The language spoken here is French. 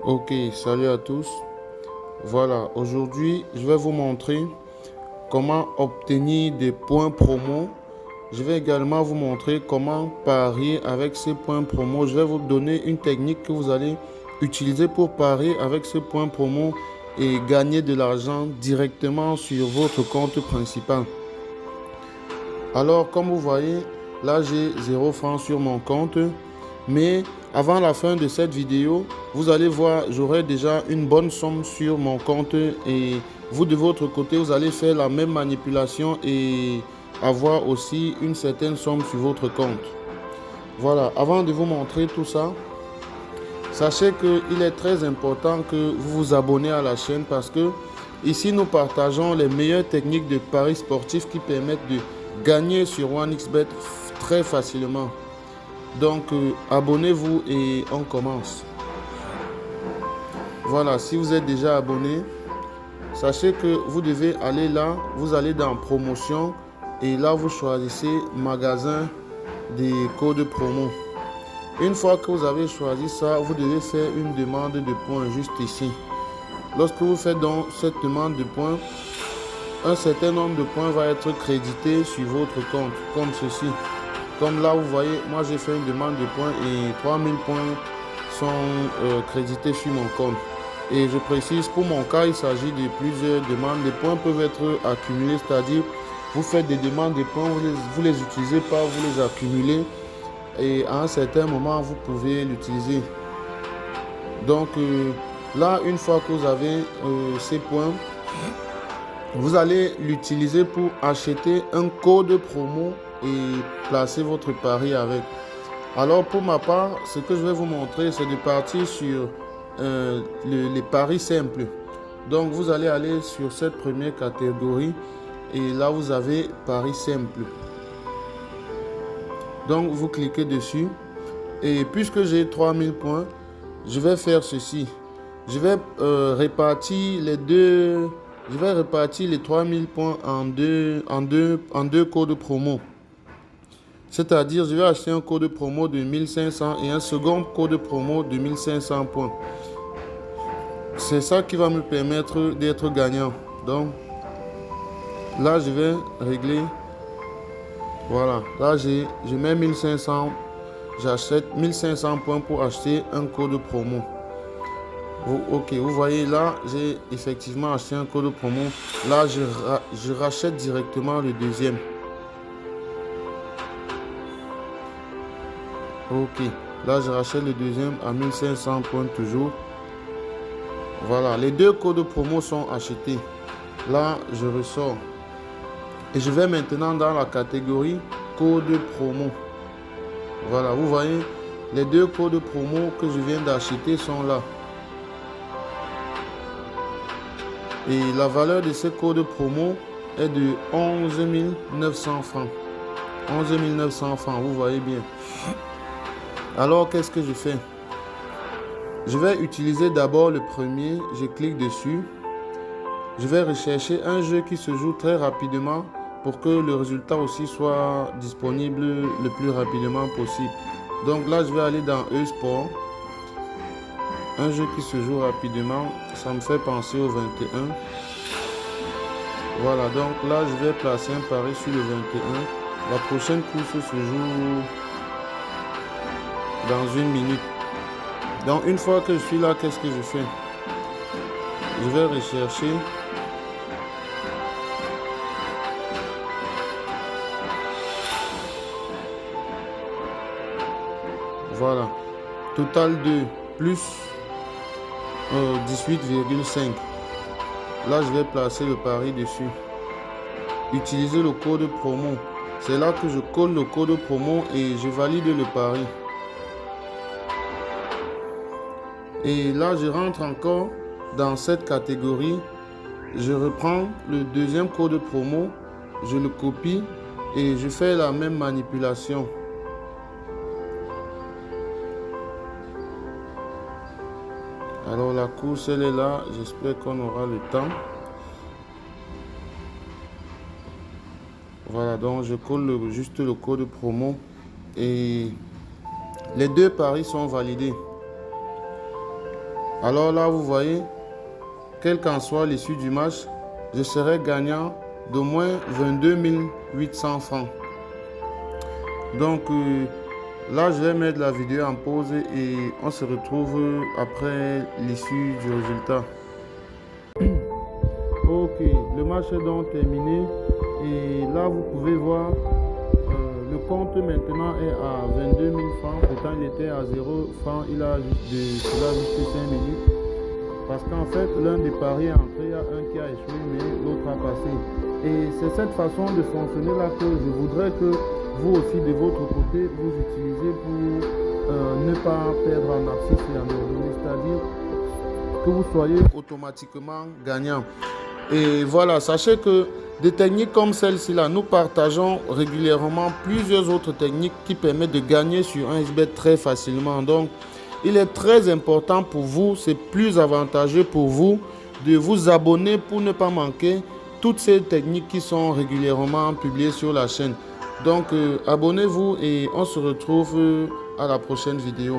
Ok, salut à tous. Voilà, aujourd'hui, je vais vous montrer comment obtenir des points promo. Je vais également vous montrer comment parier avec ces points promo. Je vais vous donner une technique que vous allez utiliser pour parier avec ces points promo et gagner de l'argent directement sur votre compte principal. Alors, comme vous voyez, là, j'ai 0 francs sur mon compte. Mais avant la fin de cette vidéo, vous allez voir, j'aurai déjà une bonne somme sur mon compte. Et vous, de votre côté, vous allez faire la même manipulation et avoir aussi une certaine somme sur votre compte. Voilà, avant de vous montrer tout ça, sachez qu'il est très important que vous vous abonnez à la chaîne parce que ici nous partageons les meilleures techniques de paris sportifs qui permettent de gagner sur OneXBet très facilement. Donc abonnez-vous et on commence. Voilà, si vous êtes déjà abonné, sachez que vous devez aller là, vous allez dans promotion et là vous choisissez magasin des codes promo. Une fois que vous avez choisi ça, vous devez faire une demande de points juste ici. Lorsque vous faites donc cette demande de points, un certain nombre de points va être crédité sur votre compte, comme ceci. Comme là, vous voyez, moi j'ai fait une demande de points et 3000 points sont crédités sur mon compte. Et je précise, pour mon cas, il s'agit de plusieurs demandes. Les points peuvent être accumulés, c'est-à-dire vous faites des demandes de points, vous les utilisez pas, vous les accumulez. Et à un certain moment, vous pouvez l'utiliser. Donc là, une fois que vous avez ces points, vous allez l'utiliser pour acheter un code promo et placer votre pari avec. Alors pour ma part, ce que je vais vous montrer, c'est de partir sur les paris simples. Donc vous allez aller sur cette première catégorie et là vous avez paris simple. Donc vous cliquez dessus et puisque j'ai 3000 points, je vais faire ceci. Je vais répartir les 3000 points en deux codes promo. C'est-à-dire, je vais acheter un code promo de 1500 et un second code promo de 1500 points. C'est ça qui va me permettre d'être gagnant. Donc, là, je vais régler. Voilà, là, je mets 1500. J'achète 1500 points pour acheter un code promo. Ok, vous voyez là, j'ai effectivement acheté un code promo. Là, je rachète directement le deuxième. Ok, là, je rachète le deuxième à 1500 points toujours. Voilà, les deux codes promo sont achetés. Là, je ressors. Et je vais maintenant dans la catégorie code promo. Voilà, vous voyez, les deux codes promo que je viens d'acheter sont là. Et la valeur de ces codes promo est de 11 900 francs. 11 900 francs, vous voyez bien. Alors, qu'est-ce que je fais? Je vais utiliser d'abord le premier. Je clique dessus. Je vais rechercher un jeu qui se joue très rapidement pour que le résultat aussi soit disponible le plus rapidement possible. Donc là, je vais aller dans e-sport. Un jeu qui se joue rapidement, ça me fait penser au 21. Voilà, donc là, je vais placer un pari sur le 21. La prochaine course se joue dans une minute. Donc une fois que je suis là, qu'est-ce que je fais? Je vais rechercher. Voilà. Total 2 plus 18,5. Là, je vais placer le pari dessus. Utiliser le code promo. C'est là que je colle le code promo et je valide le pari. Et là, je rentre encore dans cette catégorie. Je reprends le deuxième code promo. Je le copie et je fais la même manipulation. Alors la course elle est là, j'espère qu'on aura le temps. Voilà, donc je colle juste le code promo et les deux paris sont validés. Alors là, vous voyez, quel qu'en soit l'issue du match, je serai gagnant d'au moins 22 800 francs. Donc là, je vais mettre la vidéo en pause et on se retrouve après l'issue du résultat. Ok, le match est donc terminé et là, vous pouvez voir, le compte maintenant est à 22 000 francs. Pourtant, il était à 0 francs, il a juste 5 minutes. Parce qu'en fait, l'un des paris est entré, il y a un qui a échoué, mais l'autre a passé. Et c'est cette façon de fonctionner là que je voudrais que vous aussi, de votre côté, vous utilisez pour ne pas perdre en abscisse et en ordonnée, c'est-à-dire que vous soyez automatiquement gagnant. Et voilà, sachez que des techniques comme celle-ci là, nous partageons régulièrement plusieurs autres techniques qui permettent de gagner sur un XBet très facilement. Donc, il est très important pour vous, c'est plus avantageux pour vous de vous abonner pour ne pas manquer toutes ces techniques qui sont régulièrement publiées sur la chaîne. Donc, abonnez-vous et on se retrouve à la prochaine vidéo.